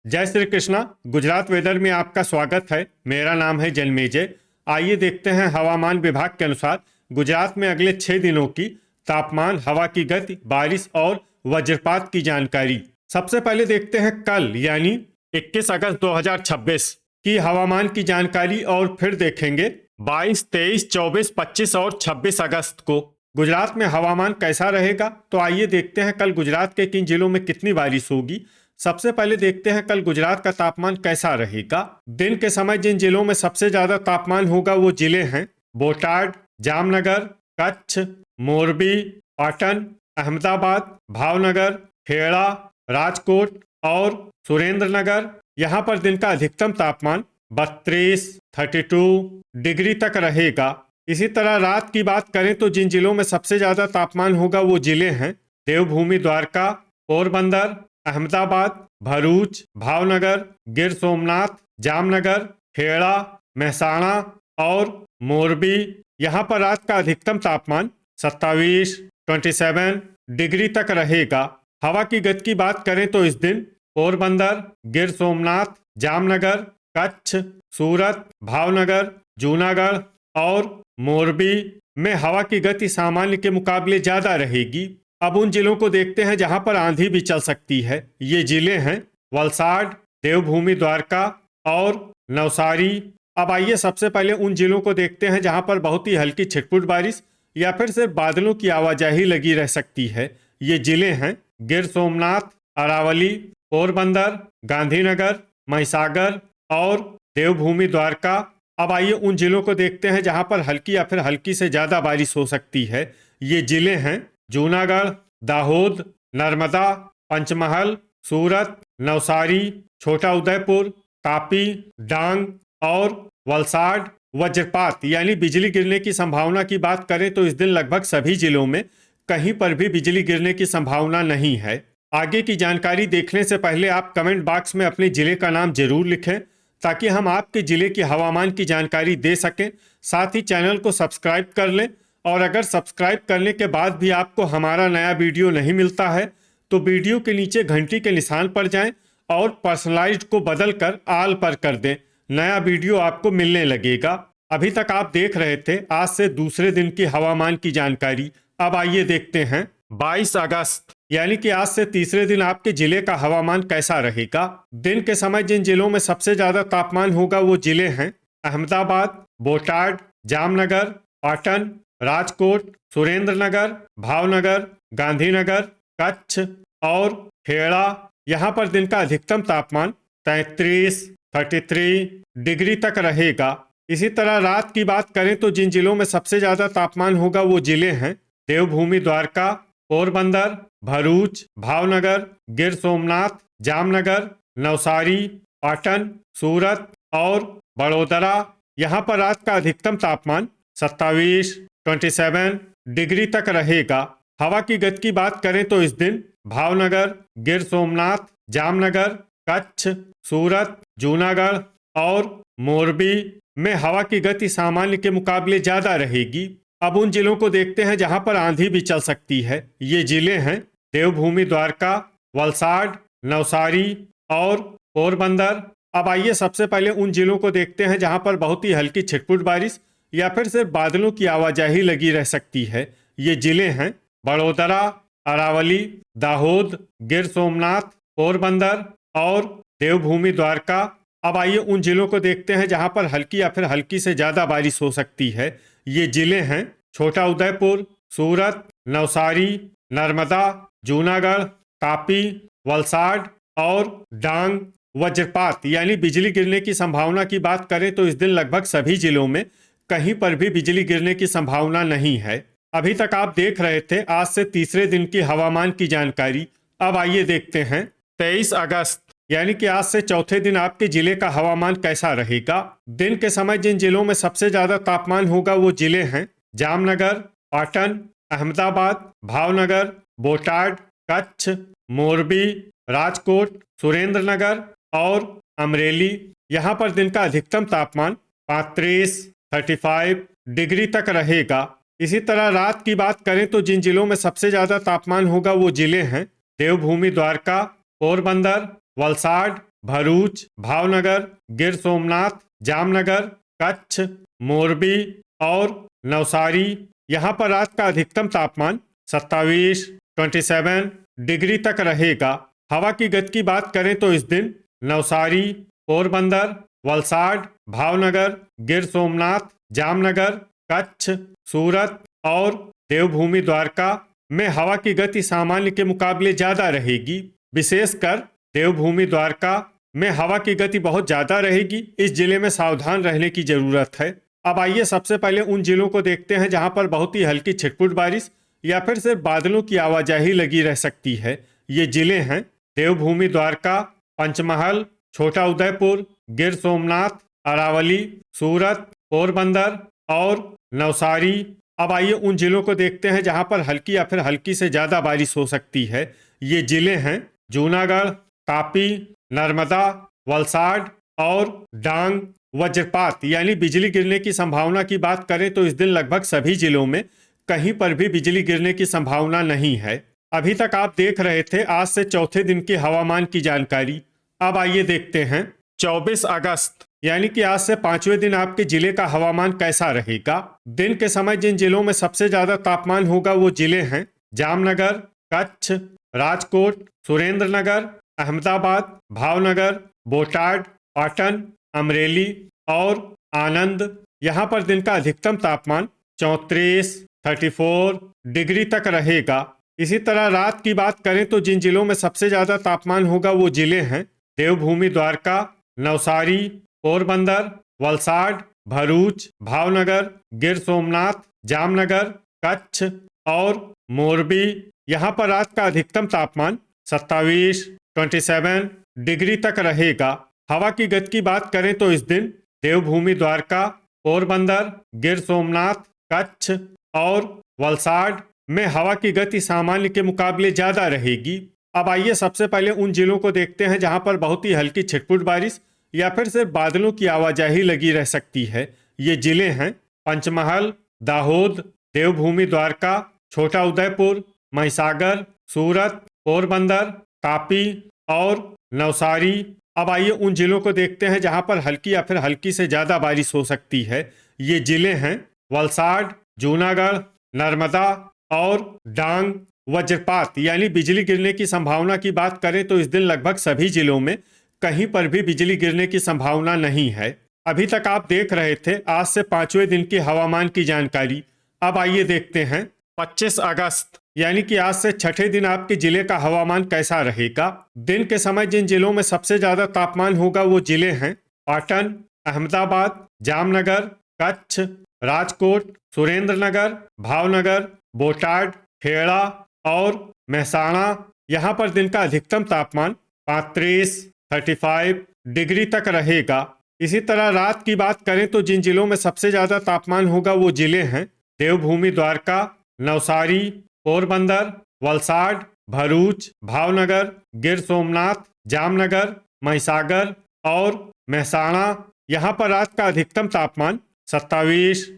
जय श्री कृष्णा। गुजरात वेदर में आपका स्वागत है। मेरा नाम है जन्मेजय। आइए देखते हैं हवामान विभाग के अनुसार गुजरात में अगले 6 दिनों की तापमान, हवा की गति, बारिश और वज्रपात की जानकारी। सबसे पहले देखते हैं कल यानी 21 अगस्त 2026 की हवामान की जानकारी और फिर देखेंगे 22, 23, 24, 25 और 26 अगस्त को गुजरात में हवामान कैसा रहेगा। तो आइए देखते हैं कल गुजरात के किन जिलों में कितनी बारिश होगी। सबसे पहले देखते हैं कल गुजरात का तापमान कैसा रहेगा। दिन के समय जिन जिलों में सबसे ज्यादा तापमान होगा वो जिले हैं बोटाड, जामनगर, कच्छ, मोरबी, पाटन, अहमदाबाद, भावनगर, खेड़ा, राजकोट और सुरेंद्रनगर। यहाँ पर दिन का अधिकतम तापमान 32, 32 डिग्री तक रहेगा। इसी तरह रात की बात करें तो जिन जिलों में सबसे ज्यादा तापमान होगा वो जिले हैं देवभूमि, द्वारका, पोरबंदर, अहमदाबाद, भरूच, भावनगर, गिर सोमनाथ, जामनगर, खेड़ा, महसाणा और मोरबी। यहाँ पर रात का अधिकतम तापमान 27, 27 डिग्री तक रहेगा। हवा की गति की बात करें तो इस दिन पोरबंदर, गिर सोमनाथ, जामनगर, कच्छ, सूरत, भावनगर, जूनागढ़ और मोरबी में हवा की गति सामान्य के मुकाबले ज्यादा रहेगी। अब उन जिलों को देखते हैं जहां पर आंधी भी चल सकती है। ये जिले हैं वलसाड, देवभूमि, द्वारका और नवसारी। अब आइए सबसे पहले उन जिलों को देखते हैं जहां पर बहुत ही हल्की छिटपुट बारिश या फिर सिर्फ बादलों की आवाजाही लगी रह सकती है। ये जिले हैं गिर सोमनाथ, अरावली, पोरबंदर, गांधीनगर, महिसागर और देवभूमि, द्वारका। अब आइए उन जिलों को देखते हैं जहां पर हल्की या फिर हल्की से ज्यादा बारिश हो सकती है। ये जिले हैं जूनागढ़, दाहोद, नर्मदा, पंचमहल, सूरत, नवसारी, छोटा उदयपुर, तापी, डांग और वलसाड। वज्रपात यानी बिजली गिरने की संभावना की बात करें तो इस दिन लगभग सभी जिलों में कहीं पर भी बिजली गिरने की संभावना नहीं है। आगे की जानकारी देखने से पहले आप कमेंट बॉक्स में अपने जिले का नाम जरूर लिखें ताकि हम आपके जिले की हवामान की जानकारी दे सकें। साथ ही चैनल को सब्सक्राइब कर लें और अगर सब्सक्राइब करने के बाद भी आपको हमारा नया वीडियो नहीं मिलता है तो वीडियो के नीचे घंटी के निशान पर जाएं और पर्सनलाइज्ड को बदलकर ऑल पर कर दें। नया वीडियो आपको मिलने लगेगा। अभी तक आप देख रहे थे आज से दूसरे दिन की हवामान की जानकारी। अब आइए देखते हैं 22 अगस्त यानी कि आज से तीसरे दिन आपके जिले का हवामान कैसा रहेगा। दिन के समय जिन जिलों में सबसे ज्यादा तापमान होगा वो जिले हैं अहमदाबाद, बोटाड, जामनगर, पाटन, राजकोट, सुरेंद्रनगर, भावनगर, गांधीनगर, कच्छ और खेड़ा। यहाँ पर दिन का अधिकतम तापमान 33, 33 डिग्री तक रहेगा। इसी तरह रात की बात करें तो जिन जिलों में सबसे ज्यादा तापमान होगा वो जिले हैं देवभूमि, द्वारका, पोरबंदर, भरूच, भावनगर, गिर सोमनाथ, जामनगर, नवसारी, पाटन, सूरत और बड़ोदरा। यहाँ पर रात का अधिकतम तापमान 27, 27 डिग्री तक रहेगा। हवा की गति की बात करें तो इस दिन भावनगर, गिर सोमनाथ, जामनगर, कच्छ, सूरत, जूनागढ़ और मोरबी में हवा की गति सामान्य के मुकाबले ज्यादा रहेगी। अब उन जिलों को देखते हैं जहां पर आंधी भी चल सकती है। ये जिले हैं देवभूमि, द्वारका, वलसाड, नवसारी और पोरबंदर। अब आइए सबसे पहले उन जिलों को देखते हैं जहां पर बहुत ही हल्की छिटपुट बारिश या फिर सिर्फ बादलों की आवाजाही लगी रह सकती है। ये जिले हैं बड़ोदरा, अरावली, दाहोद, गिर सोमनाथ, पोरबंदर और देवभूमि, द्वारका। अब आइए उन जिलों को देखते हैं जहां पर हल्की या फिर हल्की से ज्यादा बारिश हो सकती है। ये जिले हैं छोटा उदयपुर, सूरत, नवसारी, नर्मदा, जूनागढ़, तापी, वलसाड और डांग। वज्रपात यानी बिजली गिरने की संभावना की बात करें तो इस दिन लगभग सभी जिलों में कहीं पर भी बिजली गिरने की संभावना नहीं है। अभी तक आप देख रहे थे आज से तीसरे दिन की हवामान की जानकारी। अब आइए देखते हैं 23 अगस्त यानी कि आज से चौथे दिन आपके जिले का हवामान कैसा रहेगा। दिन के समय जिन जिलों में सबसे ज्यादा तापमान होगा वो जिले हैं जामनगर, पाटन, अहमदाबाद, भावनगर, बोटाड, कच्छ, मोरबी, राजकोट, सुरेंद्रनगर और अमरेली। यहाँ पर दिन का अधिकतम तापमान 35, 35 डिग्री तक रहेगा। इसी तरह रात की बात करें तो जिन जिलों में सबसे ज्यादा तापमान होगा वो जिले हैं देवभूमि, द्वारका, पोरबंदर, वलसाड, भरूच, भावनगर, गिर सोमनाथ, जामनगर, कच्छ, मोरबी और नवसारी। यहाँ पर रात का अधिकतम तापमान 27 डिग्री तक रहेगा। हवा की गति की बात करें तो इस दिन नवसारी, पोरबंदर, वलसाड, भावनगर, गिर सोमनाथ, जामनगर, कच्छ, सूरत और देवभूमि द्वारका में हवा की गति सामान्य के मुकाबले ज्यादा रहेगी। विशेषकर देवभूमि द्वारका में हवा की गति बहुत ज्यादा रहेगी। इस जिले में सावधान रहने की जरूरत है। अब आइए सबसे पहले उन जिलों को देखते हैं जहां पर बहुत ही हल्की छिटपुट बारिश या फिर सिर्फ बादलों की आवाजाही लगी रह सकती है। ये जिले हैं देवभूमि द्वारका, पंचमहल, छोटा उदयपुर, गिर सोमनाथ, अरावली, सूरत, पोरबंदर और नवसारी। अब आइए उन जिलों को देखते हैं जहां पर हल्की या फिर हल्की से ज्यादा बारिश हो सकती है। ये जिले हैं जूनागढ़, तापी, नर्मदा, वलसाड और डांग। वज्रपात यानी बिजली गिरने की संभावना की बात करें तो इस दिन लगभग सभी जिलों में कहीं पर भी बिजली गिरने की संभावना नहीं है। अभी तक आप देख रहे थे आज से चौथे दिन की हवामान की जानकारी। अब आइए देखते हैं 24 अगस्त यानी कि आज से 5वें दिन आपके जिले का हवामान कैसा रहेगा। दिन के समय जिन जिलों में सबसे ज्यादा तापमान होगा वो जिले हैं जामनगर, कच्छ, राजकोट, सुरेंद्रनगर, अहमदाबाद, भावनगर, बोटाड, पाटन, अमरेली और आनंद। यहाँ पर दिन का अधिकतम तापमान 34 डिग्री तक रहेगा। इसी तरह रात की बात करें तो जिन जिलों में सबसे ज्यादा तापमान होगा वो जिले हैं देवभूमि द्वारका, नवसारी, पोरबंदर, वलसाड, भरूच, भावनगर, गिर सोमनाथ, जामनगर, कच्छ और मोरबी। यहाँ पर रात का अधिकतम तापमान 27 डिग्री तक रहेगा। हवा की गति की बात करें तो इस दिन देवभूमि द्वारका, पोरबंदर, गिर सोमनाथ, कच्छ और वलसाड में हवा की गति सामान्य के मुकाबले ज्यादा रहेगी। अब आइए सबसे पहले उन जिलों को देखते हैं जहां पर बहुत ही हल्की छिटपुट बारिश या फिर सिर्फ बादलों की आवाजाही लगी रह सकती है। ये जिले हैं पंचमहल, दाहोद, देवभूमि द्वारका, छोटा उदयपुर, महिसागर, सूरत, पोरबंदर, तापी और नवसारी। अब आइए उन जिलों को देखते हैं जहां पर हल्की या फिर हल्की से ज्यादा बारिश हो सकती है। ये जिले हैं वलसाड, जूनागढ़, नर्मदा और डांग। वज्रपात यानी बिजली गिरने की संभावना की बात करें तो इस दिन लगभग सभी जिलों में कहीं पर भी बिजली गिरने की संभावना नहीं है। अभी तक आप देख रहे थे आज से 5वें दिन की हवामान की जानकारी। अब आइए देखते हैं 25 अगस्त यानी कि आज से छठे दिन आपके जिले का हवामान कैसा रहेगा। दिन के समय जिन जिलों में सबसे ज्यादा तापमान होगा वो जिले हैं पाटन, अहमदाबाद, जामनगर, कच्छ, राजकोट, सुरेंद्रनगर, भावनगर, बोटाड, खेड़ा और महसाणा। यहाँ पर दिन का अधिकतम तापमान 35 डिग्री तक रहेगा। इसी तरह रात की बात करें तो जिन जिलों में सबसे ज्यादा तापमान होगा वो जिले हैं देवभूमि द्वारका, नवसारी, पोरबंदर, वलसाड, भरूच, भावनगर, गिर सोमनाथ, जामनगर, महिसागर और महसाणा। यहाँ पर रात का अधिकतम तापमान 27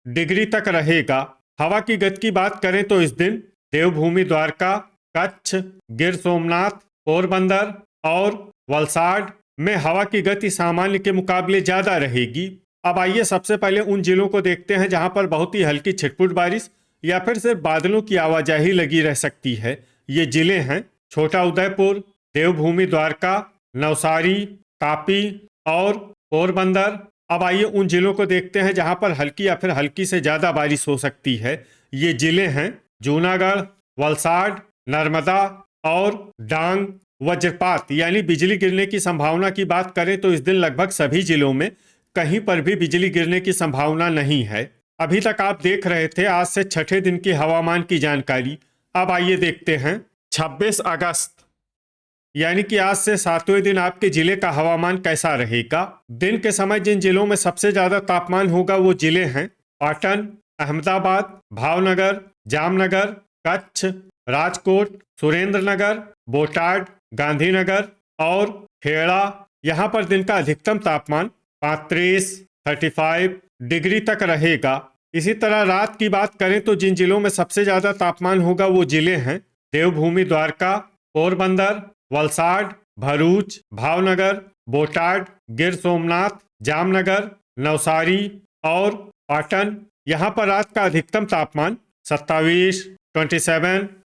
डिग्री तक रहेगा। हवा की गति की बात करें तो इस दिन देवभूमि द्वारका, कच्छ, गिर सोमनाथ, पोरबंदर और वलसाड में हवा की गति सामान्य के मुकाबले ज्यादा रहेगी। अब आइए सबसे पहले उन जिलों को देखते हैं जहां पर बहुत ही हल्की छिटपुट बारिश या फिर सिर्फ बादलों की आवाजाही लगी रह सकती है। ये जिले हैं छोटा उदयपुर, देवभूमि द्वारका, नवसारी, तापी और पोरबंदर। अब आइए उन जिलों को देखते हैं जहां पर हल्की या फिर हल्की से ज्यादा बारिश हो सकती है। ये जिले हैं जूनागढ़, वलसाड, नर्मदा और डांग। वज्रपात यानी बिजली गिरने की संभावना की बात करें तो इस दिन लगभग सभी जिलों में कहीं पर भी बिजली गिरने की संभावना नहीं है। अभी तक आप देख रहे थे आज से छठे दिन की हवामान की जानकारी। अब आइए देखते हैं 26 अगस्त यानी कि आज से 7वें दिन आपके जिले का हवामान कैसा रहेगा। दिन के समय जिन जिलों में सबसे ज्यादा तापमान होगा वो जिले हैं पाटन, अहमदाबाद, भावनगर, जामनगर, कच्छ, राजकोट, सुरेंद्रनगर, बोटाड, गांधीनगर और खेड़ा। यहाँ पर दिन का अधिकतम तापमान 35 डिग्री तक रहेगा। इसी तरह रात की बात करें तो जिन जिलों में सबसे ज्यादा तापमान होगा वो जिले हैं देवभूमि द्वारका, पोरबंदर, वलसाड, भरूच, भावनगर, बोटाड, गिर सोमनाथ, जामनगर, नवसारी और पाटन। यहाँ पर रात का अधिकतम तापमान 27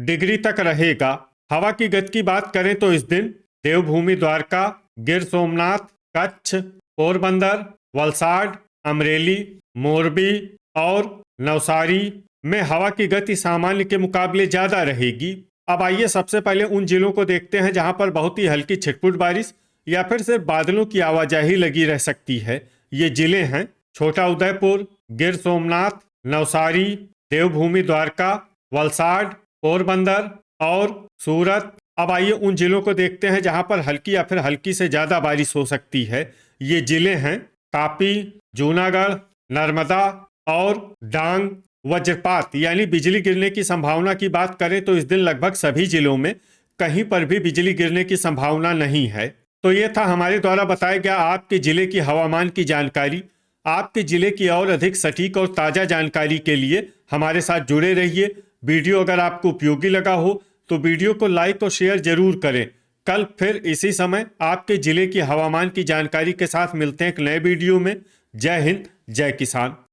डिग्री तक रहेगा। हवा की गति की बात करें तो इस दिन देवभूमि द्वारका, गिर सोमनाथ, कच्छ, पोरबंदर, वलसाड, अमरेली, मोरबी और नवसारी में हवा की गति सामान्य के मुकाबले ज्यादा रहेगी। अब आइए सबसे पहले उन जिलों को देखते हैं जहां पर बहुत ही हल्की छिटपुट बारिश या फिर सिर्फ बादलों की आवाजाही लगी रह सकती है। ये जिले हैं छोटा उदयपुर, गिर सोमनाथ, नवसारी, देवभूमि द्वारका, वलसाड, पोरबंदर और सूरत। अब आइए उन जिलों को देखते हैं जहां पर हल्की या फिर हल्की से ज्यादा बारिश हो सकती है। ये जिले हैं तापी, जूनागढ़, नर्मदा और डांग। वज्रपात यानी बिजली गिरने की संभावना की बात करें तो इस दिन लगभग सभी जिलों में कहीं पर भी बिजली गिरने की संभावना नहीं है। तो ये था हमारे द्वारा बताया गया आपके जिले की हवामान की जानकारी। आपके जिले की और अधिक सटीक और ताज़ा जानकारी के लिए हमारे साथ जुड़े रहिए। वीडियो अगर आपको उपयोगी लगा हो तो वीडियो को लाइक और शेयर जरूर करें। कल फिर इसी समय आपके जिले की हवामान की जानकारी के साथ मिलते हैं एक नए वीडियो में। जय हिंद, जय किसान।